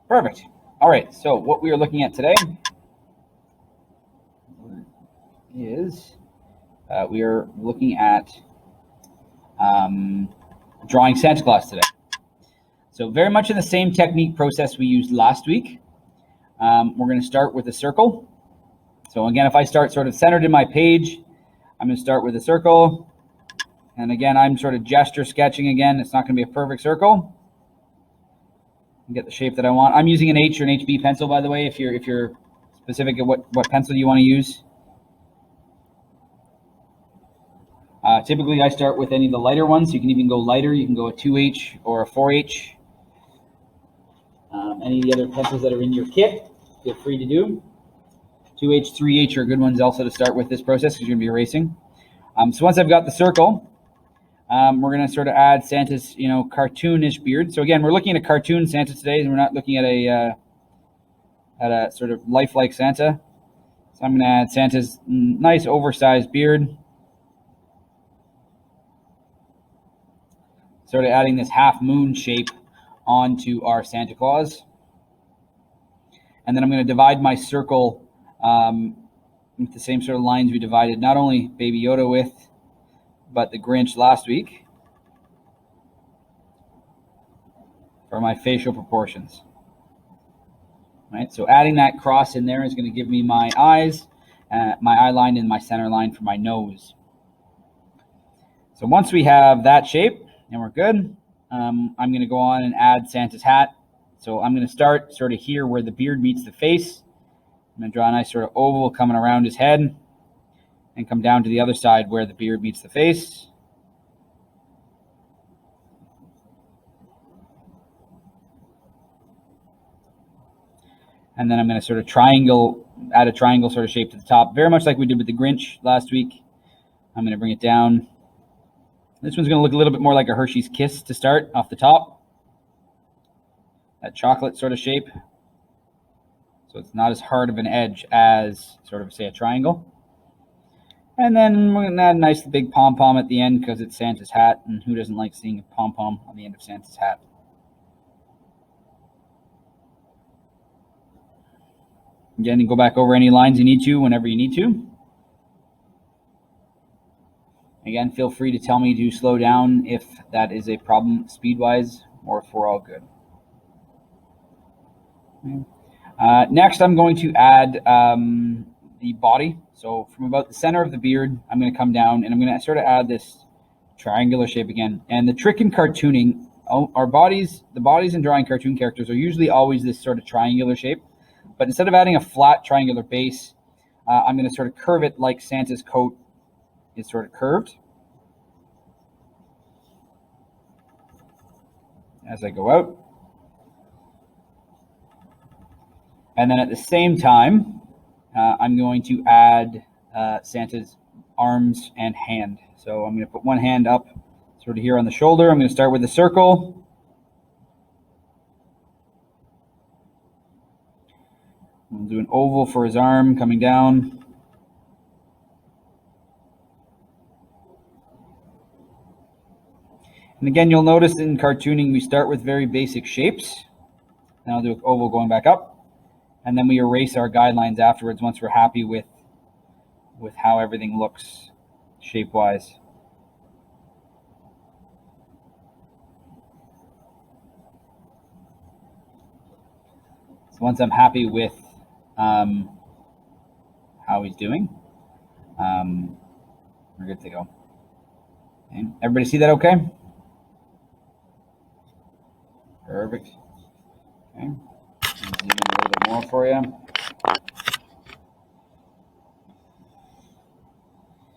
Perfect. All right, so what we are looking at today is we are looking at drawing Santa Claus today. So very much in the same technique process we used last week. We're going to start with a circle. So again, if I start sort of centered in my page, I'm going to start with a circle. And again, I'm sort of gesture sketching again. It's not going to be a perfect circle. Get the shape that I want. I'm using an H or an HB pencil, by the way, if you're specific at what pencil you want to use. Typically, I start with any of the lighter ones. You can even go lighter. You can go a 2H or a 4H. Any of the other pencils that are in your kit, feel free to do. 2H, 3H are good ones also to start with this process because you're going to be erasing. So once I've got the circle, we're going to sort of add Santa's, cartoonish beard. So again, we're looking at a cartoon Santa today, and we're not looking at a sort of lifelike Santa. So I'm going to add Santa's nice oversized beard. Sort of adding this half moon shape onto our Santa Claus. And then I'm going to divide my circle with the same sort of lines we divided not only Baby Yoda with, but the Grinch last week for my facial proportions. Right, so adding that cross in there is going to give me my eyes, my eye line, and my center line for my nose. So once we have that shape and we're good, I'm going to go on and add Santa's hat. So I'm going to start sort of here where the beard meets the face. I'm going to draw a nice sort of oval coming around his head and come down to the other side where the beard meets the face. And then I'm going to sort of add a triangle sort of shape to the top, very much like we did with the Grinch last week. I'm going to bring it down. This one's going to look a little bit more like a Hershey's Kiss to start off the top. That chocolate sort of shape. So it's not as hard of an edge as sort of, say, a triangle. And then we're going to add a nice big pom-pom at the end because it's Santa's hat, and who doesn't like seeing a pom-pom on the end of Santa's hat? Again, you go back over any lines you need to whenever you need to. Again, feel free to tell me to slow down if that is a problem speed-wise or if we're all good. Okay. Next, I'm going to add the body. So from about the center of the beard, I'm going to come down and I'm going to sort of add this triangular shape again. And the trick in cartooning, the bodies in drawing cartoon characters are usually always this sort of triangular shape. But instead of adding a flat triangular base, I'm going to sort of curve it like Santa's coat is sort of curved as I go out. And then at the same time, I'm going to add Santa's arms and hand. So I'm going to put one hand up sort of here on the shoulder. I'm going to start with a circle. We'll do an oval for his arm coming down. And again, you'll notice in cartooning, we start with very basic shapes. Then I'll do an oval going back up. And then we erase our guidelines afterwards once we're happy with how everything looks shape-wise. So once I'm happy with how he's doing, we're good to go. Okay. Everybody see that okay? Perfect. Okay. Zoom in a little bit more for you.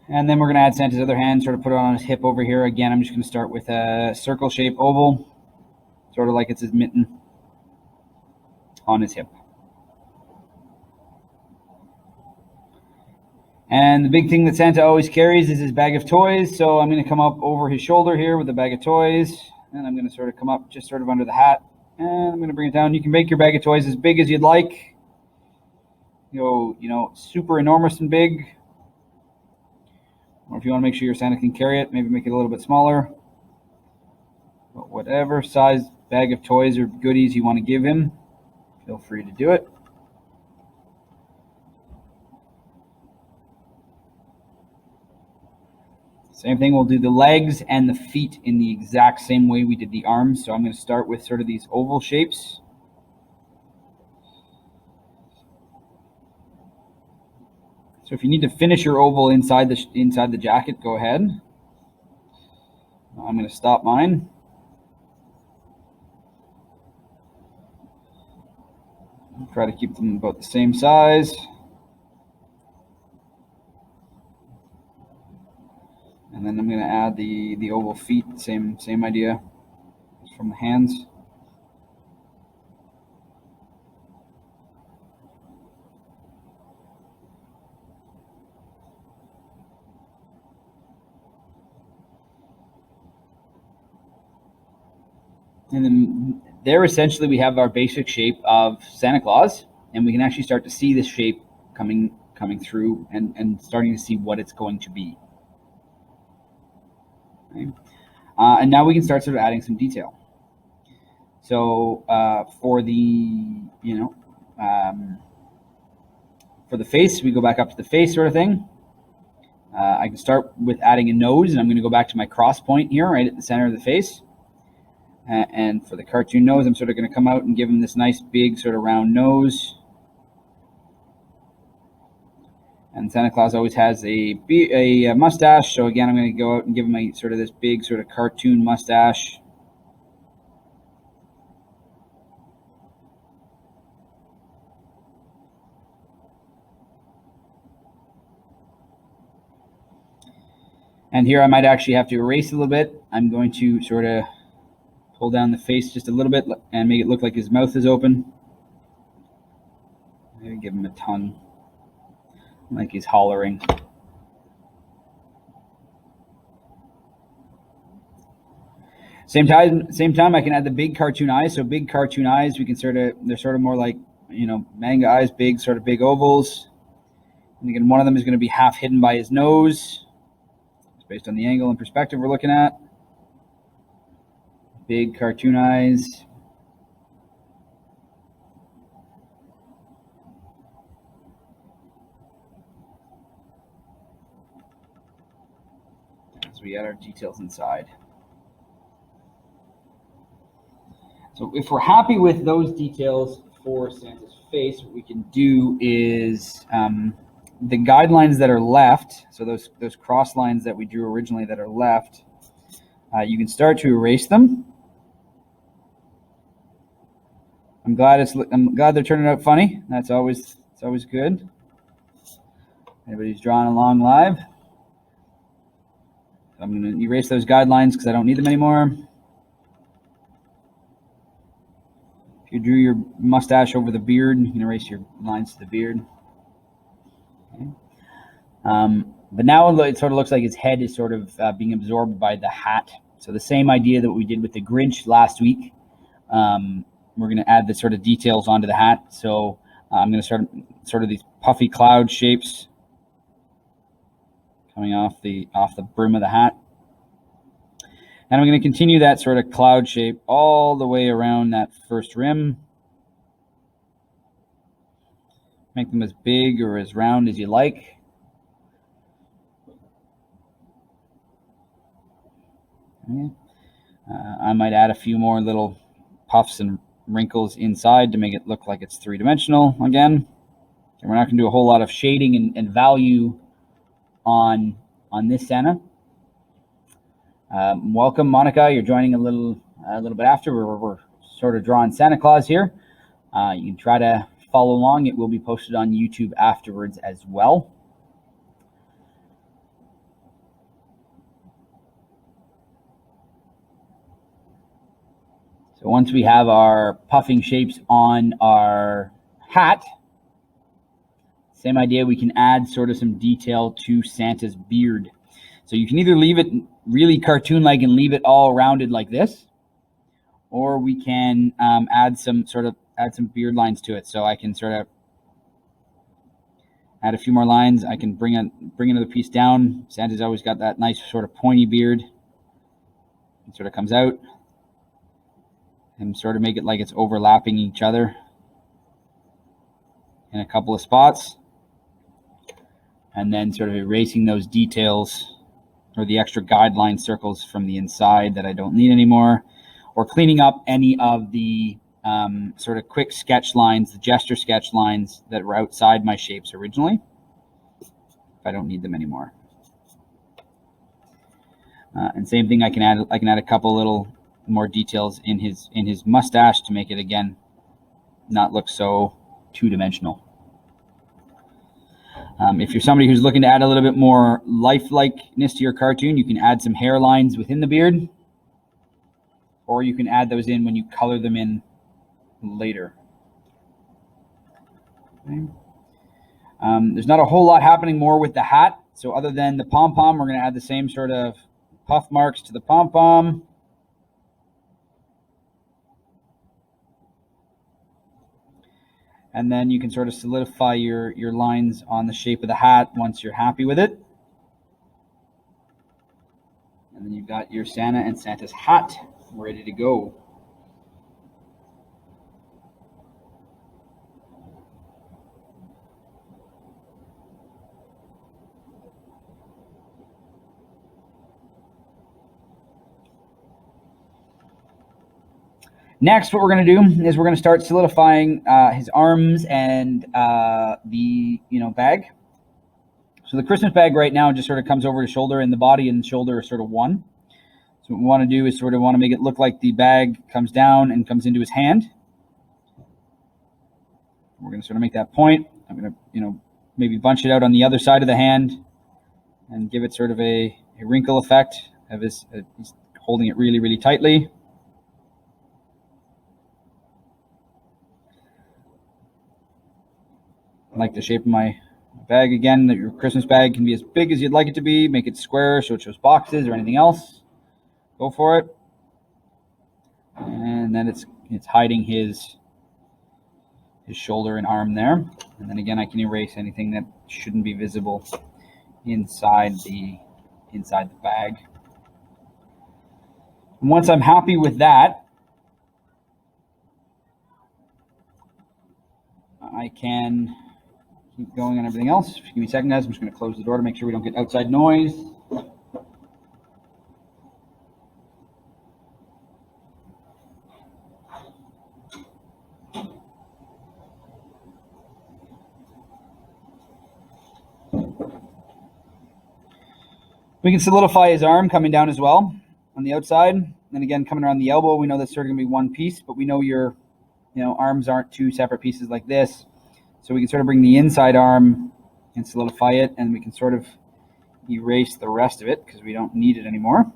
And then we're going to add Santa's other hand, sort of put it on his hip over here. Again, I'm just going to start with a circle shape oval, sort of like it's his mitten on his hip. And the big thing that Santa always carries is his bag of toys. So I'm going to come up over his shoulder here with a bag of toys. And I'm going to sort of come up just sort of under the hat. And I'm going to bring it down. You can make your bag of toys as big as you'd like. Super enormous and big. Or if you want to make sure your Santa can carry it, maybe make it a little bit smaller. But whatever size bag of toys or goodies you want to give him, feel free to do it. Same thing, we'll do the legs and the feet in the exact same way we did the arms. So I'm going to start with sort of these oval shapes. So if you need to finish your oval inside the jacket, go ahead. I'm going to stop mine. Try to keep them about the same size. And then I'm going to add the oval feet, same idea from the hands. And then there essentially we have our basic shape of Santa Claus, and we can actually start to see this shape coming through and starting to see what it's going to be. Okay. And now we can start sort of adding some detail. So for the for the face, we go back up to the face sort of thing. I can start with adding a nose, and I'm going to go back to my cross point here, right at the center of the face. And for the cartoon nose, I'm sort of going to come out and give him this nice big sort of round nose. And Santa Claus always has a mustache, so again, I'm going to go out and give him a sort of this big sort of cartoon mustache. And here I might actually have to erase a little bit. I'm going to sort of pull down the face just a little bit and make it look like his mouth is open. Maybe give him a tongue, like he's hollering. Same time, I can add the big cartoon eyes. So big cartoon eyes, they're sort of more like, manga eyes, big, sort of big ovals. And again, one of them is going to be half hidden by his nose. It's based on the angle and perspective we're looking at. Big cartoon eyes. As we add our details inside. So if we're happy with those details for Santa's face, what we can do is the guidelines that are left, so those cross lines that we drew originally that are left, you can start to erase them. I'm glad they're turning out funny. It's always good. Anybody's drawing along live. I'm going to erase those guidelines because I don't need them anymore. If you drew your mustache over the beard, you can erase your lines to the beard. Okay. But now it sort of looks like his head is sort of being absorbed by the hat. So the same idea that we did with the Grinch last week. We're going to add the sort of details onto the hat. So I'm going to start sort of these puffy cloud shapes coming off the brim of the hat. And I'm going to continue that sort of cloud shape all the way around that first rim. Make them as big or as round as you like. Okay. I might add a few more little puffs and wrinkles inside to make it look like it's three-dimensional again. And we're not going to do a whole lot of shading and value on this Santa. Welcome, Monica. You're joining a little bit after. We're sort of drawing Santa Claus here. You can try to follow along. It will be posted on YouTube afterwards as well. So once we have our puffing shapes on our hat, same idea, we can add sort of some detail to Santa's beard. So you can either leave it really cartoon-like and leave it all rounded like this, or we can add some beard lines to it. So I can sort of add a few more lines. I can bring another piece down. Santa's always got that nice sort of pointy beard. It sort of comes out and sort of make it like it's overlapping each other. in a couple of spots, and then sort of erasing those details or the extra guideline circles from the inside that I don't need anymore, or cleaning up any of the sort of quick sketch lines, the gesture sketch lines that were outside my shapes originally, if I don't need them anymore. And same thing, I can add a couple little more details in his mustache to make it, again, not look so two-dimensional. If you're somebody who's looking to add a little bit more lifelikeness to your cartoon, you can add some hairlines within the beard, or you can add those in when you color them in later. Okay. There's not a whole lot happening more with the hat. So other than the pom-pom, we're going to add the same sort of puff marks to the pom-pom. And then you can sort of solidify your lines on the shape of the hat once you're happy with it. And then you've got your Santa and Santa's hat ready to go. Next, what we're going to do is we're going to start solidifying his arms and the bag. So the Christmas bag right now just sort of comes over his shoulder, and the body and the shoulder are sort of one. So what we want to do is sort of want to make it look like the bag comes down and comes into his hand. We're going to sort of make that point. I'm going to maybe bunch it out on the other side of the hand and give it sort of a wrinkle effect of he's holding it really, really tightly. I like the shape of my bag again. That your Christmas bag can be as big as you'd like it to be. Make it square so it shows boxes or anything else. Go for it. And then it's hiding his shoulder and arm there. And then again, I can erase anything that shouldn't be visible inside the bag. And once I'm happy with that, I can keep going on everything else. Give me a second, guys. I'm just going to close the door to make sure we don't get outside noise. We can solidify his arm coming down as well on the outside. And again, coming around the elbow, we know that's sort of going to be one piece, but we know your arms aren't two separate pieces like this. So we can sort of bring the inside arm and solidify it, and we can sort of erase the rest of it because we don't need it anymore.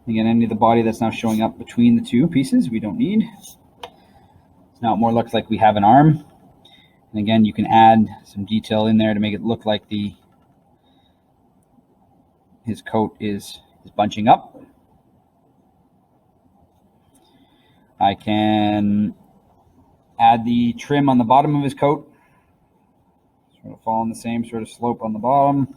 Again, any of the body that's now showing up between the two pieces, we don't need. So now it more looks like we have an arm. And again, you can add some detail in there to make it look like his coat is bunching up. I can add the trim on the bottom of his coat. Sort of following the same sort of slope on the bottom.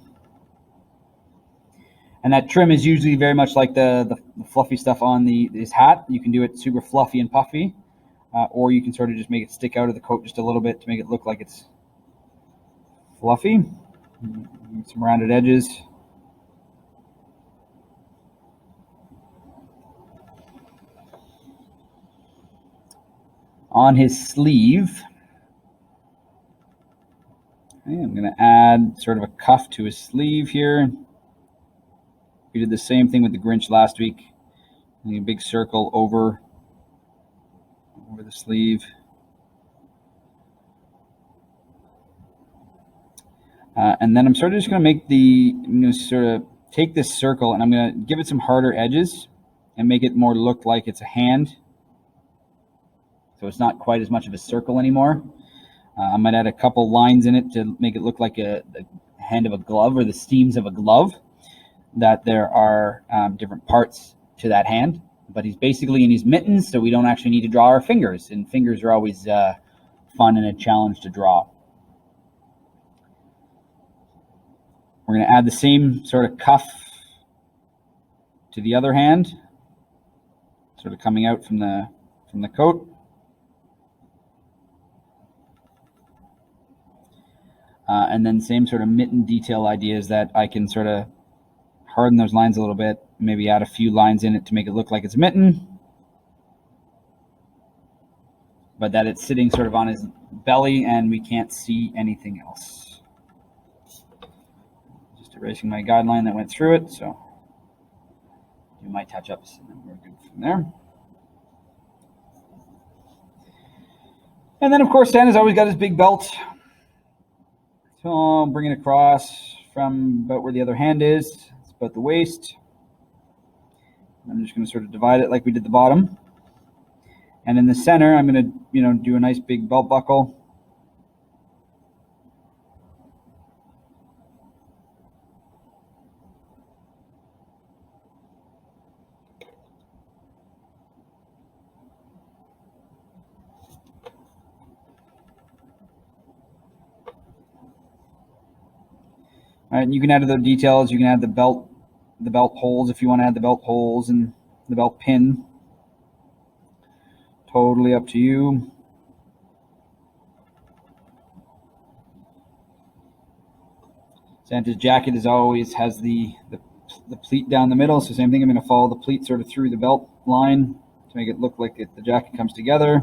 And that trim is usually very much like the fluffy stuff on his hat. You can do it super fluffy and puffy. Or you can sort of just make it stick out of the coat just a little bit to make it look like it's fluffy. Some rounded edges. On his sleeve, okay, I'm going to add sort of a cuff to his sleeve here. We did the same thing with the Grinch last week. A big circle over the sleeve. And then I'm sort of just going to I'm going to sort of take this circle and I'm going to give it some harder edges and make it more look like it's a hand. So it's not quite as much of a circle anymore. I might add a couple lines in it to make it look like the hand of a glove or the seams of a glove, that there are different parts to that hand. But he's basically in his mittens, so we don't actually need to draw our fingers. And fingers are always fun and a challenge to draw. We're going to add the same sort of cuff to the other hand, sort of coming out from the from the coat. And then same sort of mitten detail ideas that I can sort of harden those lines a little bit, maybe add a few lines in it to make it look like it's a mitten, but that it's sitting sort of on his belly and we can't see anything else. Just erasing my guideline that went through it, so do my touch-ups and then we're good from there. And then of course Santa's always got his big belt. So I'll bring it across from about where the other hand is. It's about the waist. I'm just going to sort of divide it like we did the bottom. And in the center, I'm going to, do a nice big belt buckle. All right, and you can add the details. You can add the belt holes if you want to add the belt holes and the belt pin. Totally up to you. Santa's jacket always has the pleat down the middle, so same thing. I'm going to follow the pleat sort of through the belt line to make it look like the jacket comes together.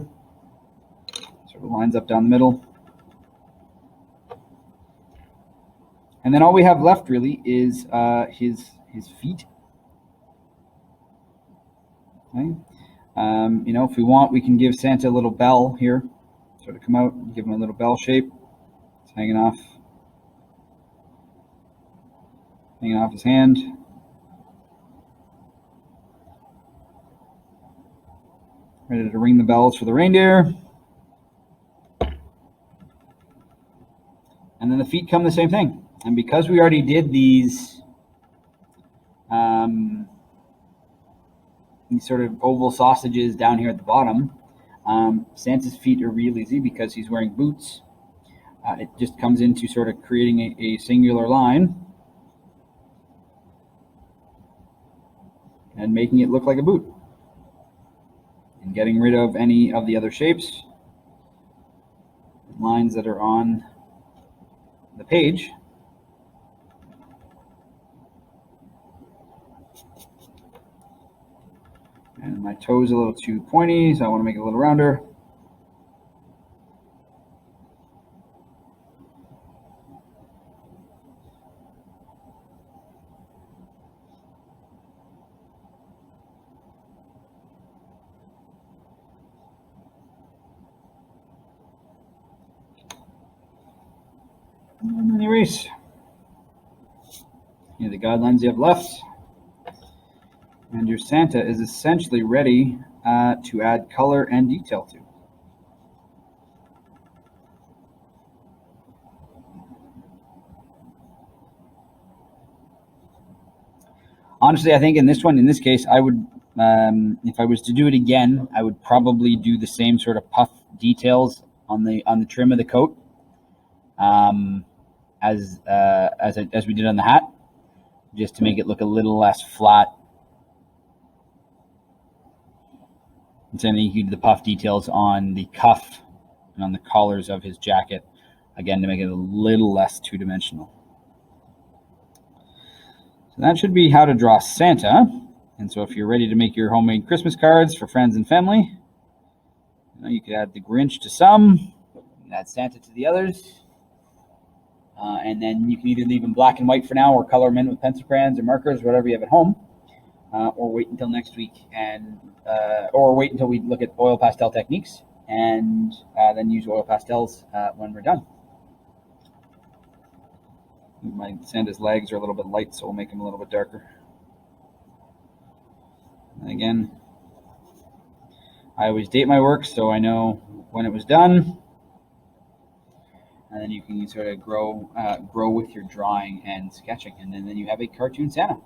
Sort of lines up down the middle. And then all we have left really is his feet. Okay. If we want, we can give Santa a little bell here. Sort of come out and give him a little bell shape. It's hanging off his hand. Ready to ring the bells for the reindeer. And then the feet come the same thing. And because we already did these sort of oval sausages down here at the bottom, Santa's feet are real easy because he's wearing boots. It just comes into sort of creating a singular line and making it look like a boot and getting rid of any of the other shapes, lines that are on the page. And my toe's a little too pointy, so I want to make it a little rounder. And then erase. Here are the guidelines you have left. And your Santa is essentially ready to add color and detail to. Honestly, I think in this case, I would, if I was to do it again, I would probably do the same sort of puff details on the trim of the coat as we did on the hat, just to make it look a little less flat. And then you can do the puff details on the cuff and on the collars of his jacket, again, to make it a little less two-dimensional. So that should be how to draw Santa. And so if you're ready to make your homemade Christmas cards for friends and family, you could add the Grinch to some, add Santa to the others. And then you can either leave them black and white for now or color them in with pencil crayons or markers, whatever you have at home. Or wait until next week or wait until we look at oil pastel techniques and then use oil pastels when we're done. My Santa's legs are a little bit light, so we'll make them a little bit darker. And again, I always date my work so I know when it was done. And then you can sort of grow with your drawing and sketching, and then you have a cartoon Santa.